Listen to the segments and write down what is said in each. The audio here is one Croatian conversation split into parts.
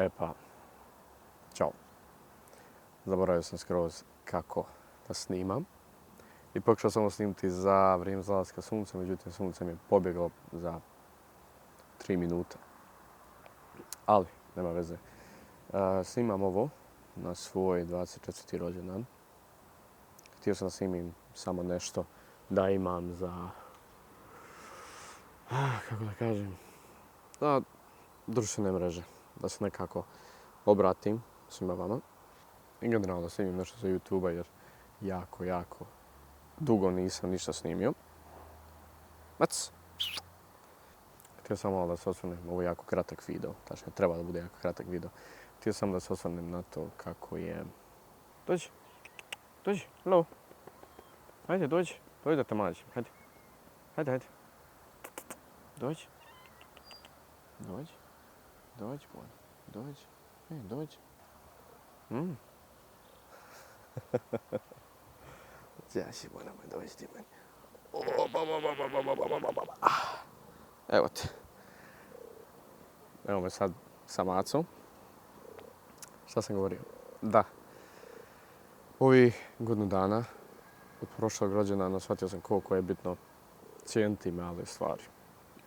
E pa, čao. Zaboravio sam skroz kako da snimam. I pokušao sam snimiti za vrijeme zalaska sunca, međutim sunce mi je pobjeglo za 3 minuta. Ali, nema veze. Snimam ovo na svoj 24. rođendan. Htio sam da snimim samo nešto da imam za, kako da kažem, za društvene mreže. Da se nekako obratim svima vama. I generalno da snimim nešto za YouTube-a jer jako dugo nisam ništa snimio. Mac! Htio sam malo da se osvrnem, ovo je jako kratak video, tačnije treba da bude jako kratak video. Htio sam da se osvrnem na to kako je... Dođi, hello. Hajde, dođi da te mađem, hajde. Dođi, dođi. Zjaši, moramo doći ti meni. Evo te. Evo me sad sa macom. Šta sam govorio? Da. Ovih godinu dana od prošlog rođendana shvatio sam koliko je bitno cijeniti male stvari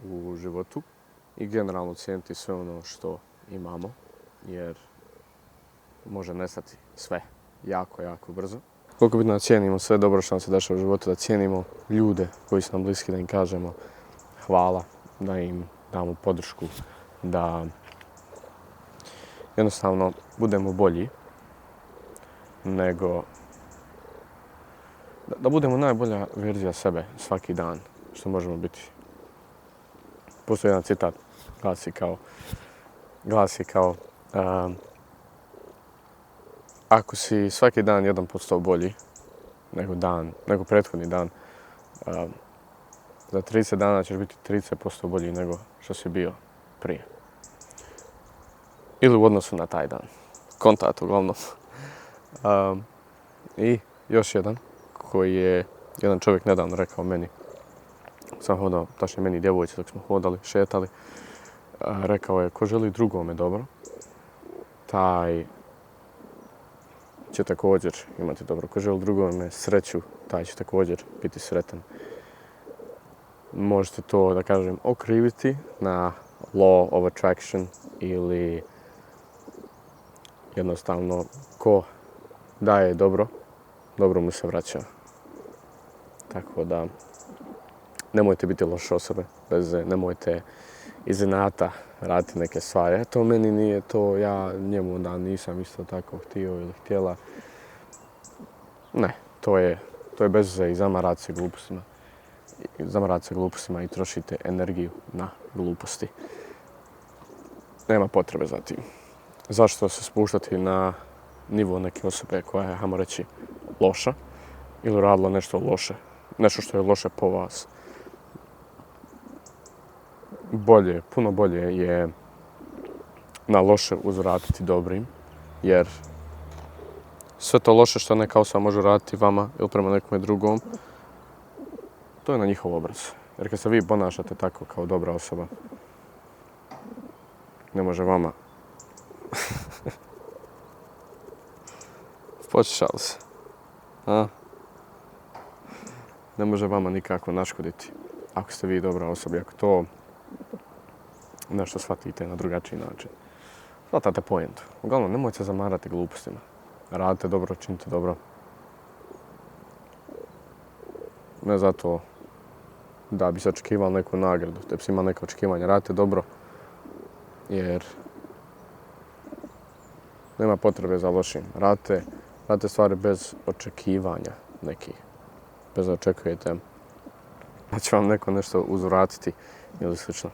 u životu i generalno cijeniti sve ono što imamo, jer može nestati sve jako brzo. Koliko je bitno da cijenimo sve dobro što nam se dešava u životu, da cijenimo ljude koji su nam bliski, da im kažemo hvala, da im damo podršku, da jednostavno budemo bolji nego da budemo najbolja verzija sebe svaki dan što možemo biti. Postoji jedan citat, glasi kao ako si svaki dan 1% bolji nego prethodni dan, za 30 dana ćeš biti 30% bolji nego što si bio prije. Ili u odnosu na taj dan. Kontat uglavnom. I još jedan koji je jedan čovjek nedavno rekao meni. Sam hodao, tačnije meni i djevojci dok smo hodali, šetali. Rekao je, ko želi drugome dobro, taj će također imati dobro. Ko želi drugome sreću, taj će također biti sretan. Možete to, da kažem, okriviti na law of attraction ili jednostavno ko daje dobro, dobro mu se vraća. Tako da nemojte biti loše osobe, nemojte iz inata raditi neke stvari. Eto, meni nije to, ja njemu da nisam isto tako htio ili htjela. Ne, to je bez veze i zamarati se glupostima i trošite energiju na gluposti. Nema potrebe za tim. Zašto se spuštati na nivo neke osobe koja je, hajmo reći, loša ili radila nešto loše, nešto što je loše po vas. Puno bolje je na loše uzvratiti dobrim, jer sve to loše što neka osoba može raditi vama ili prema nekome drugom, to je na njihov obraz. Jer kad se vi ponašate tako kao dobra osoba, ne može vama... Počešalo se. Ne može vama nikako naškoditi. Ako ste vi dobra osoba, ako to nešto shvatite na drugačiji način. Shvatate pojentu. Uglavnom, nemojte se zamarati glupostima. Radite dobro, činite dobro. Ne zato da bi se očekivali neku nagradu, da bi se imali neke očekivanja. Radite dobro, jer nema potrebe za lošim. Radite stvari bez očekivanja nekih. Bez da očekujete da će vam neko nešto uzvratiti ili slično.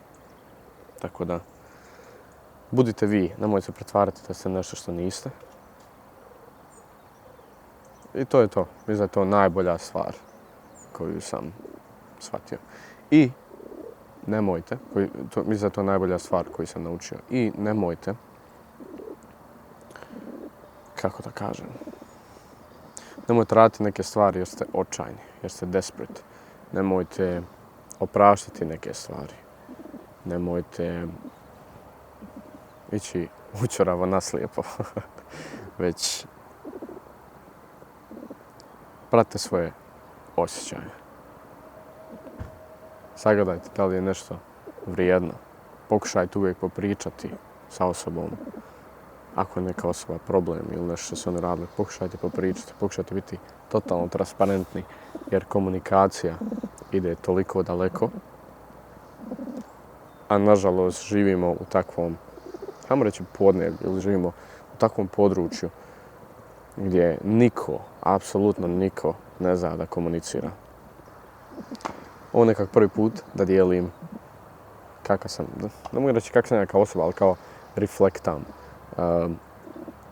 Tako da, budite vi, nemojte se pretvarati da ste nešto što niste. I to je to. Mislim da je to najbolja stvar koju sam shvatio. I nemojte, mislim da je to najbolja stvar koju sam naučio. I nemojte, kako da kažem, nemojte raditi neke stvari jer ste očajni, jer ste desperate. Nemojte opraštati neke stvari. Nemojte ići učoravo naslijepo, već pratite svoje osjećaje. Sagledajte da li je nešto vrijedno. Pokušajte uvijek popričati sa osobom. Ako je neka osoba problem ili nešto što su oni radili, pokušajte popričati, pokušajte biti totalno transparentni, jer komunikacija ide toliko daleko, a nažalost živimo u takvom, ajmo reći podneblju, ili živimo u takvom području gdje niko, apsolutno niko ne zna da komunicira. Ovo je nekak prvi put da dijelim kakav sam, ne mogu reći kakav sam ja kao osoba, ali kao reflektam.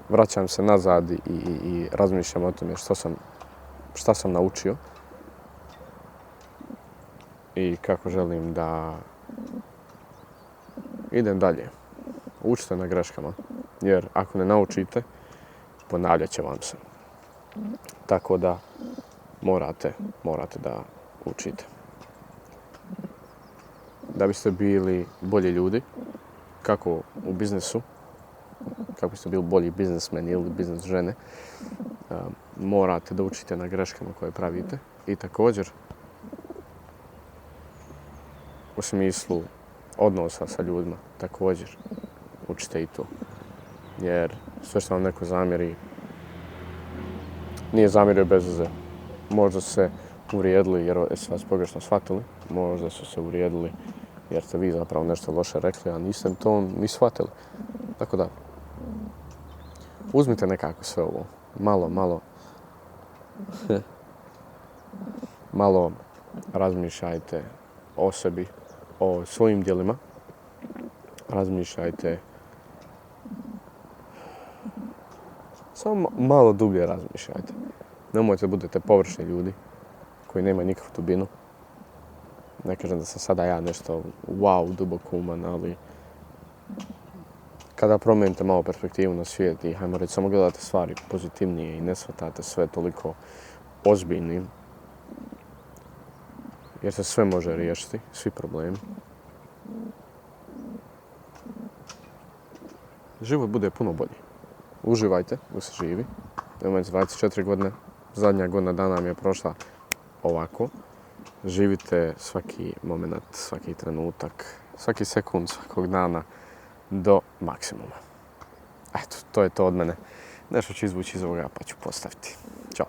Vraćam se nazad i razmišljam o tome šta sam naučio i kako želim da idem dalje. Učite na greškama, jer ako ne naučite, ponavljat će vam se. Tako da morate da učite. Da biste bili bolji ljudi, kako u biznesu, kako biste bili bolji biznesmeni ili biznes žene, morate da učite na greškama koje pravite i također u smislu odnosa sa ljudima također učite i to. Jer sve što vam neko zamjeri nije zamjerio bez veze. Možda su se uvrijedili jer su vas pogrešno shvatili, možda su se uvrijedili jer ste vi zapravo nešto loše rekli, a niste to ni shvatili. Tako da, uzmite nekako sve ovo, malo razmišljajte o sebi, o svojim djelima, razmišljajte, samo malo dublje razmišljajte. Nemojte da budete površni ljudi koji nemaju nikakvu dubinu. Ne kažem da sam sada ja nešto wow, duboko uman, ali kada promijenite malo perspektivu na svijet i, hajmo reći, samo gledate stvari pozitivnije i ne shvatate sve toliko ozbiljnim, jer se sve može riješiti, svi problemi. Život bude puno bolji. Uživajte dok se živi. Imam 24 godine, zadnja godina dana mi je prošla ovako. Živite svaki moment, svaki trenutak, svaki sekund, svakog dana do maksimuma. Eto, to je to od mene. Nešto ću izvući iz ovoga pa ću postaviti. Ćao.